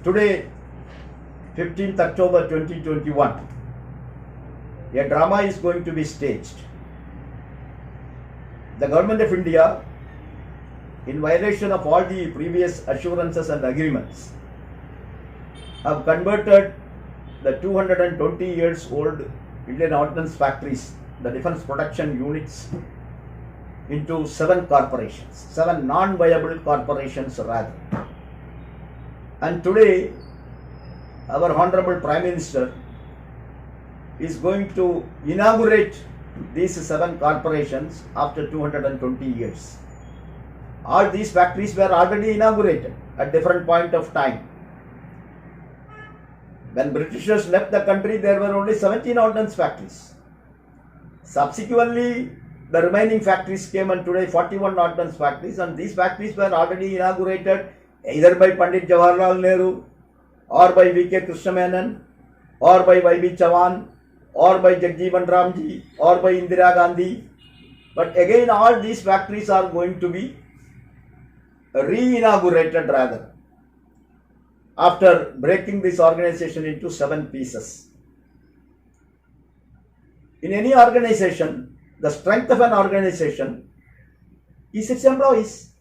Today, 15th October 2021, a drama is going to be staged. The Government of India, in violation of all the previous assurances and agreements, have converted the 220 years old Indian Ordnance factories, the defense production units, into 7 corporations, 7 non-viable corporations rather. And today, our Honorable Prime Minister is going to inaugurate these 7 corporations after 220 years. All these factories were already inaugurated at different point of time. When Britishers left the country, there were only 17 ordnance factories. Subsequently, the remaining factories came, and today 41 ordnance factories, and these factories were already inaugurated either by Pandit Jawaharlal Nehru, or by V.K. Krishna Menon, or by Y.B. Chavan, or by Jagjeevan Ramji, or by Indira Gandhi. But again, all these factories are going to be re-inaugurated rather, after breaking this organization into 7 pieces. In any organization, the strength of an organization is its employees.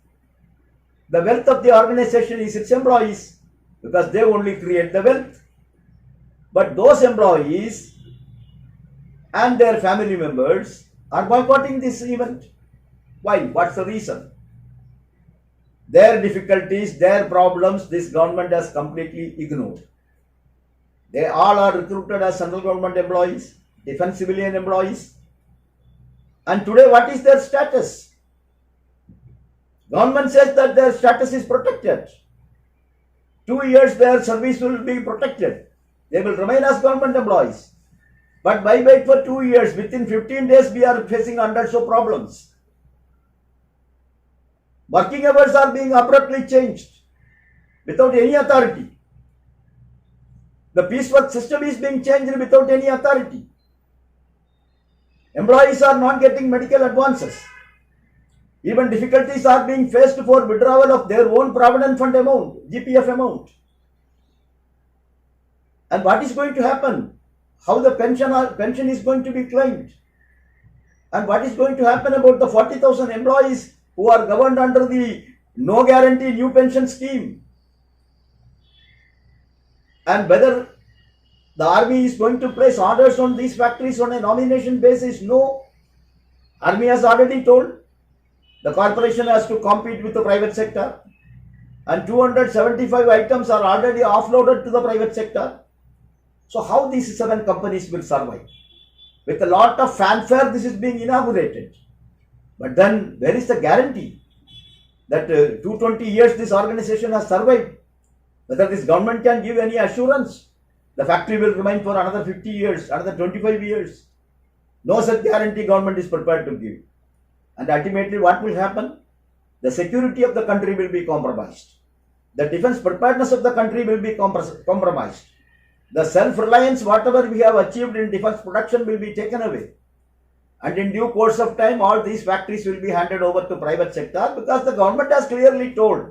The wealth of the organization is its employees, because they only create the wealth. But those employees and their family members are boycotting this event. Why? What's the reason? Their difficulties, their problems, this government has completely ignored. They all are recruited as central government employees, defense civilian employees. And today, what is their status? Government says that their status is protected. 2 years their service will be protected. They will remain as government employees. But why wait for 2 years? Within 15 days we are facing hundreds of problems. Working hours are being abruptly changed without any authority. The piecework system is being changed without any authority. Employees are not getting medical advances. Even difficulties are being faced for withdrawal of their own provident fund amount, GPF amount. And what is going to happen? How the pension is going to be claimed? And what is going to happen about the 40,000 employees who are governed under the no guarantee new pension scheme? And whether the army is going to place orders on these factories on a nomination basis? No. Army has already told the corporation has to compete with the private sector, and 275 items are already offloaded to the private sector. So how these 7 companies will survive? With a lot of fanfare, this is being inaugurated. But then where is the guarantee that 220 years this organization has survived? Whether this government can give any assurance the factory will remain for another 50 years, another 25 years. No such guarantee government is prepared to give. And ultimately what will happen? The security of the country will be compromised. The defense preparedness of the country will be compromised. The self-reliance, whatever we have achieved in defense production, will be taken away. And in due course of time, all these factories will be handed over to private sector, because the government has clearly told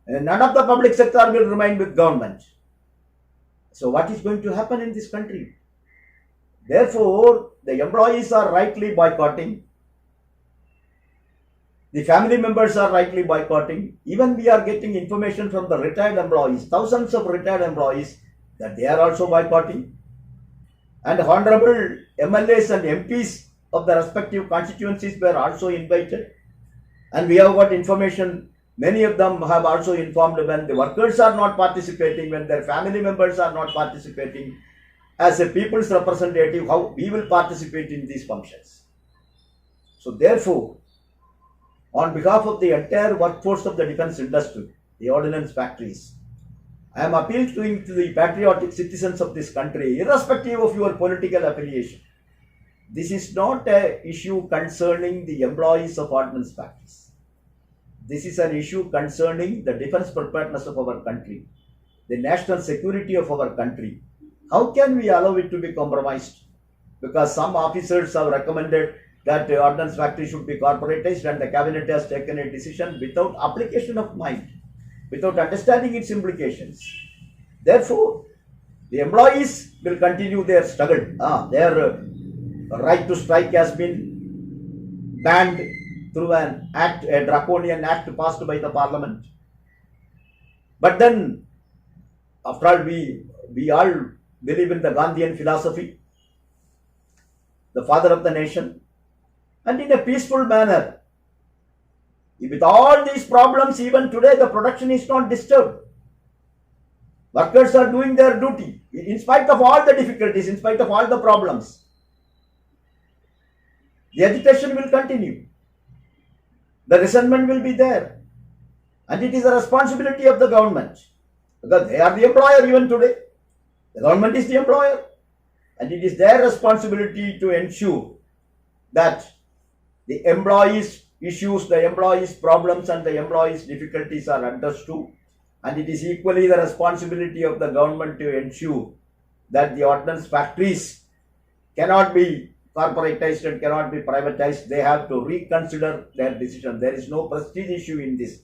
none of the public sector will remain with government. So what is going to happen in this country? Therefore, the employees are rightly boycotting. The family members are rightly boycotting. Even we are getting information from the retired employees, thousands of retired employees, that they are also boycotting. And honorable MLAs and MPs of the respective constituencies were also invited. And we have got information, many of them have also informed when the workers are not participating, when their family members are not participating, as a people's representative, how we will participate in these functions. So therefore, on behalf of the entire workforce of the defense industry, the ordnance factories, I am appealing to the patriotic citizens of this country, irrespective of your political affiliation. This is not an issue concerning the employees of ordnance factories. This is an issue concerning the defense preparedness of our country, the national security of our country. How can we allow it to be compromised? Because some officers have recommended that the ordnance factory should be corporatized, and the cabinet has taken a decision without application of mind, without understanding its implications. Therefore, the employees will continue their struggle. Their right to strike has been banned through an act, a draconian act passed by the parliament. But then, after all, we all believe in the Gandhian philosophy, the father of the nation, and in a peaceful manner. With all these problems, even today, the production is not disturbed. Workers are doing their duty in spite of all the difficulties, in spite of all the problems. The agitation will continue. The resentment will be there. And it is the responsibility of the government, because they are the employer even today. The government is the employer. And it is their responsibility to ensure that the employees' issues, the employees' problems, and the employees' difficulties are understood. And it is equally the responsibility of the government to ensure that the ordnance factories cannot be corporatized and cannot be privatized. They have to reconsider their decision. There is no prestige issue in this.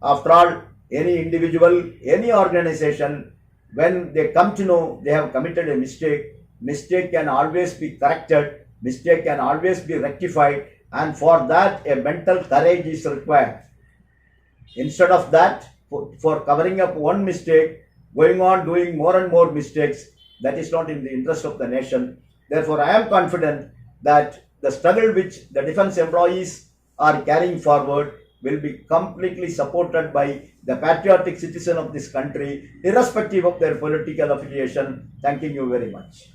After all, any individual, any organization, when they come to know they have committed a mistake, mistake can always be corrected, mistake can always be rectified, and for that a mental courage is required. Instead of that, for covering up one mistake, going on doing more and more mistakes, that is not in the interest of the nation. Therefore, I am confident that the struggle which the defense employees are carrying forward will be completely supported by the patriotic citizen of this country, irrespective of their political affiliation. Thanking you very much.